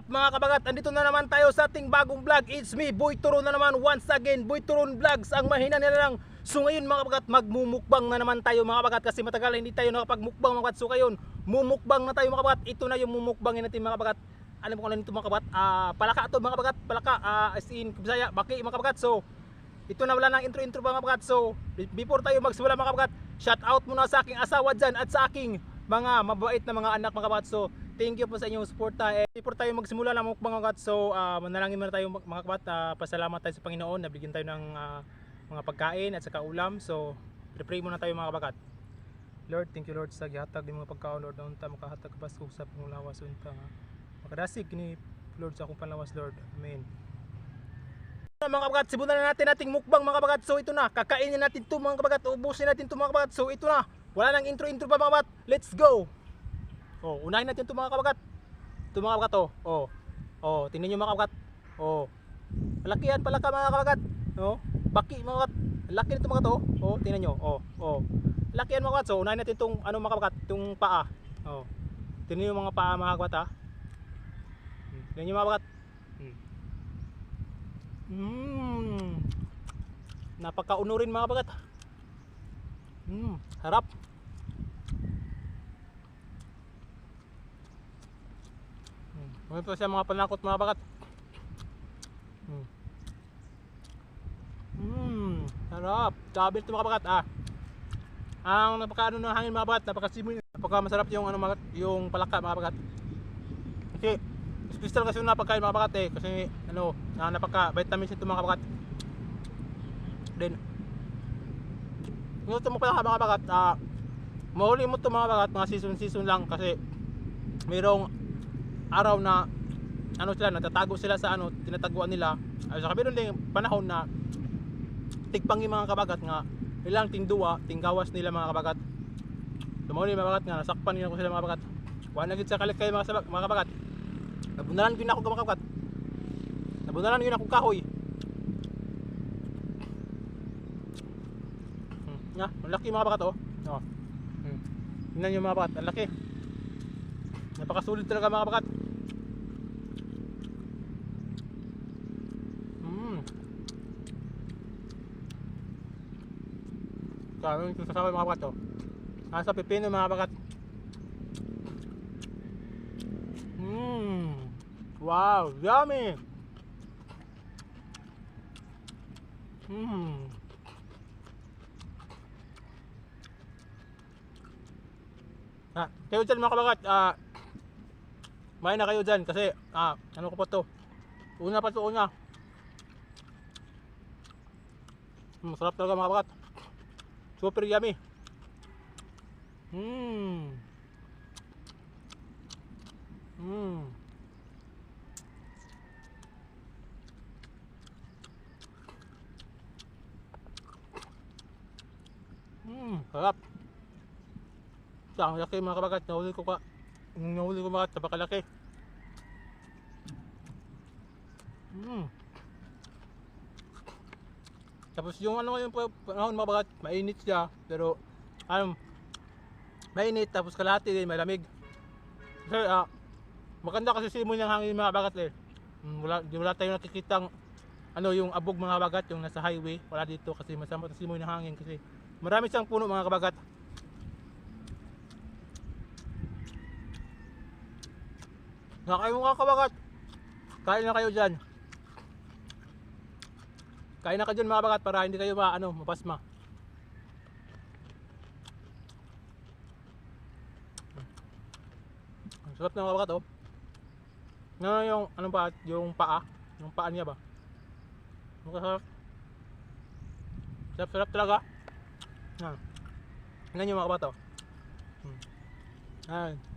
mga kabagat, andito na naman tayo sa ating bagong vlog. It's me, Boy Turon na naman once again. Boy Turon Vlogs, ang mahina nila lang. So ngayon mga kabagat, magmumukbang na naman tayo mga kabagat. Kasi matagal hindi tayo nakapagmukbang mga kabagat. So ngayon, mumukbang na tayo mga kabagat. Ito na yung mumukbangin natin mga kabagat. Alam mo kung ano nito mga kabagat? Palaka to mga kabagat. Palaka, as in Bisaya, baki mga kabagat. So ito na, wala nang intro mga kabagat. So before tayo magsimula mga kabagat, shout out muna sa aking asawa dyan at sa aking mga mabait na mga anak mga kabagat. So thank you po sa inyong suporta. Before tayo magsimula ng mukbang mga kabagat, so manalangin muna tayo mga kabagat. Pasalamat tayo sa Panginoon, nabigyan tayo ng mga pagkain at saka ulam. So pray muna tayo mga kabagat. Lord, thank you Lord sa gihatag ng mga pagkaon Lord, na unta makahatag ka basko sa panglawas unta nga makadasig ni Lord sa akong panlawas Lord. Amen. Mga kabagat, simulan na natin ating mukbang mga kabagat. So ito na, kakainin natin ito mga kabagat, ubusin natin ito mga kabagat. So ito na, wala nang intro pa mga kabagat. Let's go. Unahin natin ito mga kabagat. Ito mga kabagat tingnan nyo mga kabagat. Malaki yan pala ka mga kabagat. Baki mga kabagat. Laki nito mga kabagat. Tingnan nyo. Laki yan mga kabagat. So unahin natin itong mga kabagat, itong paa. Tingnan nyo mga paa mga kabagat. Tingnan nyo mga kabagat. Napakaunurin mga kabagat. Harap. Ngayon po siya mga panakot mga kabagat. Harap. Sabi ito mga kabagat. Ang napakaano ng hangin mga kabagat, napakasimoy, napakamasarap yung ano mga kabagat, yung palaka mga kabagat. Kasi special kasi yung napakain mga kabagat kasi ano, napaka vitamins ito mga kabagat. Then ito mo pala mga kabagat, mahuli mo ito mga kabagat, mga season lang kasi mayroong araw na ano sila, natatago sila sa ano, tinataguan nila. Ay sa kabilang din panahon na tigpangi mga kabagat nga ilang tingduwa, tinggawas nila mga kabagat. Tumuli mga kabagat nga nasakpan nila ko sila mga kabagat. Kuha na gid sa kalikay mga kabagat. Nabunalan gyud ako mga kabagat. Nabunalan gyud ako kahoy. Ang laki mga kabagat Tingnan nyo mga kabagat, ang laki. Napakasulit talaga mga kabagat. Kaya yung kasama mga kabagat nasa pipino mga kabagat. Wow, yummy. Kayo dyan mga kabagat, main na kayo dyan kasi ano ko pa to, una. Masarap talaga mga kabagat, super yummy. Sarap. Ang laki mga kabagat, nahuli ko mga kabagat, napakalaki. Tapos yung ano yung panahon mga kabagat, mainit siya, pero mainit tapos kalahati din malamig. Kasi maganda kasi simoy ng hangin mga kabagat wala tayong nakikitang ano yung abog mga kabagat, yung nasa highway, wala dito kasi masama sa simoy ng hangin kasi marami siyang puno mga kabagat. Kayo mga kabagat, kain na kayo dyan. Kain na kayo dyan mga kabagat para hindi kayo mapasma. Ang sarap na mga kabagat yung ano ba, yung paa niya ba. Masarap. Sarap talaga. Tingnan nyo mga kabagat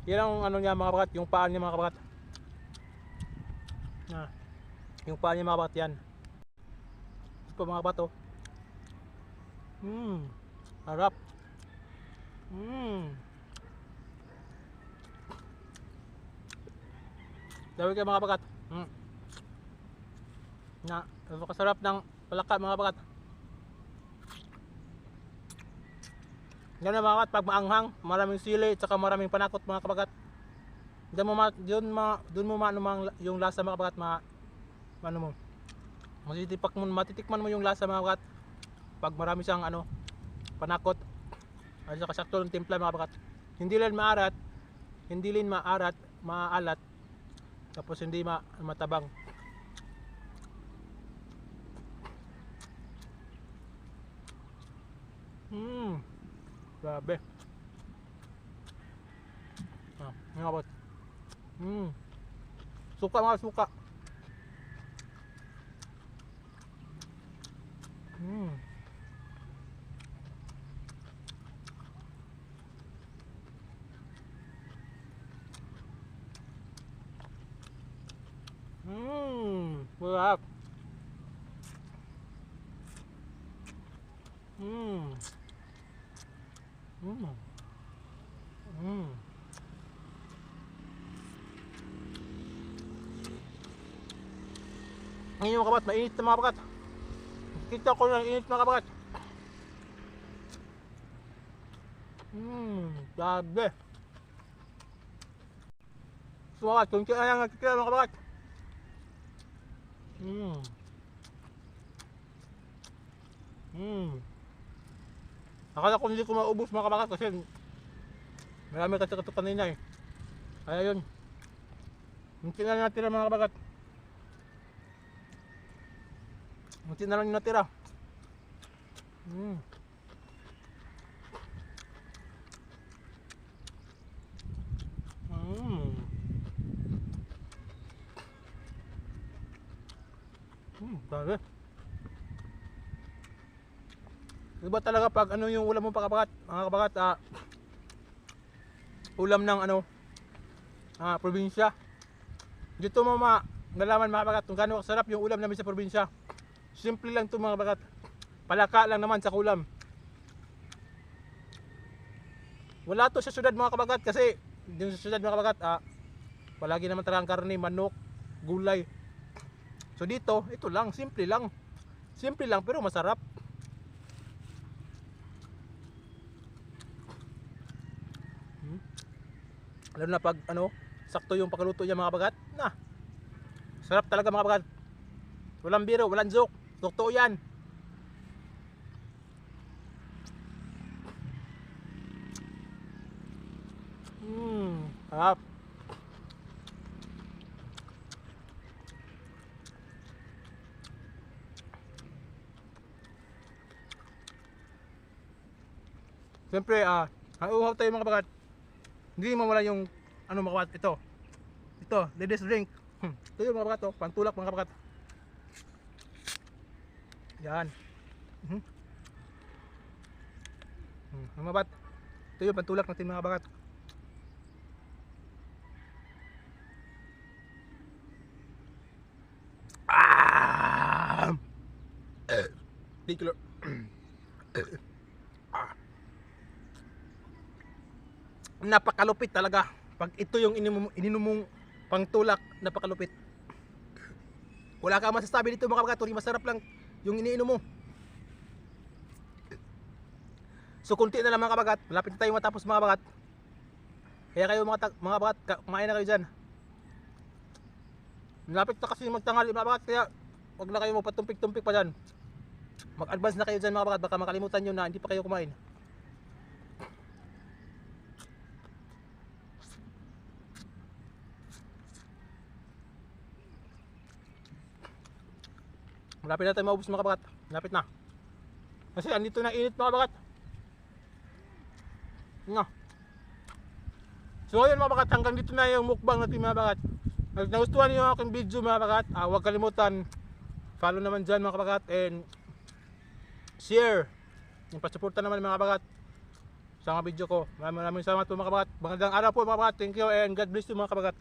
yan ang ano niya mga kabagat, yung paa niya mga kabagat. Yung paa niya mga kabagat yan. Ito mga kabagat harap. Dawin kayo mga kabagat. Napakasarap ng palaka mga kabagat. Ganun mga kabagat, pag maanghang, maraming sili at saka maraming panakot mga kabagat. Doon mo ano yung lasa mga kabagat, ano mo. Matitikman mo yung lasa mga kabagat pag marami siyang ano, panakot. At saka sakto ng timpla mga kabagat. Hindi rin maalat, tapos hindi matabang. Grabe. Mga kabagat. Suka mga suka. Sarap. Mm. Mm. Mm. Ngayon mga kabat, mainit na mga kabat. Kita ko yung init mga kabat. Grabe. So mga kabat, kung kaya nga kikira mga kabat. Akala ko hindi ko maubos mga kabat kasi marami kasi ito kanina eh. Kaya yun. Munti na lang natira mga kabagat. Munti na lang yung natira. Grabe. Iba talaga pag ano yung ulam mo mga kabagat, ulam ng ano, probinsya. Dito mo nalaman mga kabagat kung gaano kasarap yung ulam namin sa probinsya. Simple lang to mga kabagat. Palaka lang naman sa ulam. Wala to sa syudad mga kabagat kasi yung sa syudad mga kabagat, palagi naman talagang karne, manok, gulay. So dito, ito lang, simple lang. Simple lang pero masarap. Lalo na pag ano, sakto yung pagluto niya mga kabagat. Sarap talaga mga kabagat. Walang biro, walang joke. Totoo yan. Sarap. Siyempre, ang uhaw tayo mga kabagat. Hindi mawala yung ano mga kabagat, ito, ladies drink. Ito yung mga kabagat, pantulak mga kabagat. Yan. Mga kabagat, ito yung pantulak natin mga kabagat. Diklo. Napakalupit talaga. Pag ito yung ininom mong pangtulak, napakalupit. Wala ka masasabi dito mga kabagat, masarap lang yung iniinom mo. So kunti na lang mga kabagat, malapit na tayo matapos mga kabagat. Kaya kayo mga kabagat, kumain na kayo dyan. Malapit na kasi magtanghali mga kabagat, kaya wag na kayo magpatumpik-tumpik pa dyan. Mag-advance na kayo dyan mga kabagat, baka makalimutan nyo na hindi pa kayo kumain. Malapit na tayo maubos mga kabagat. Malapit na. Kasi andito na init mga kabagat. So ayun mga kabagat, hanggang dito na yung mukbang natin mga kabagat. Kung nagustuhan niyo yung aking video mga kabagat, huwag kalimutan follow naman dyan mga kabagat, and share. Yung pasuporta naman mga kabagat sa mga video ko. Maraming salamat po mga kabagat. Magandang araw po mga kabagat. Thank you and God bless you mga kabagat.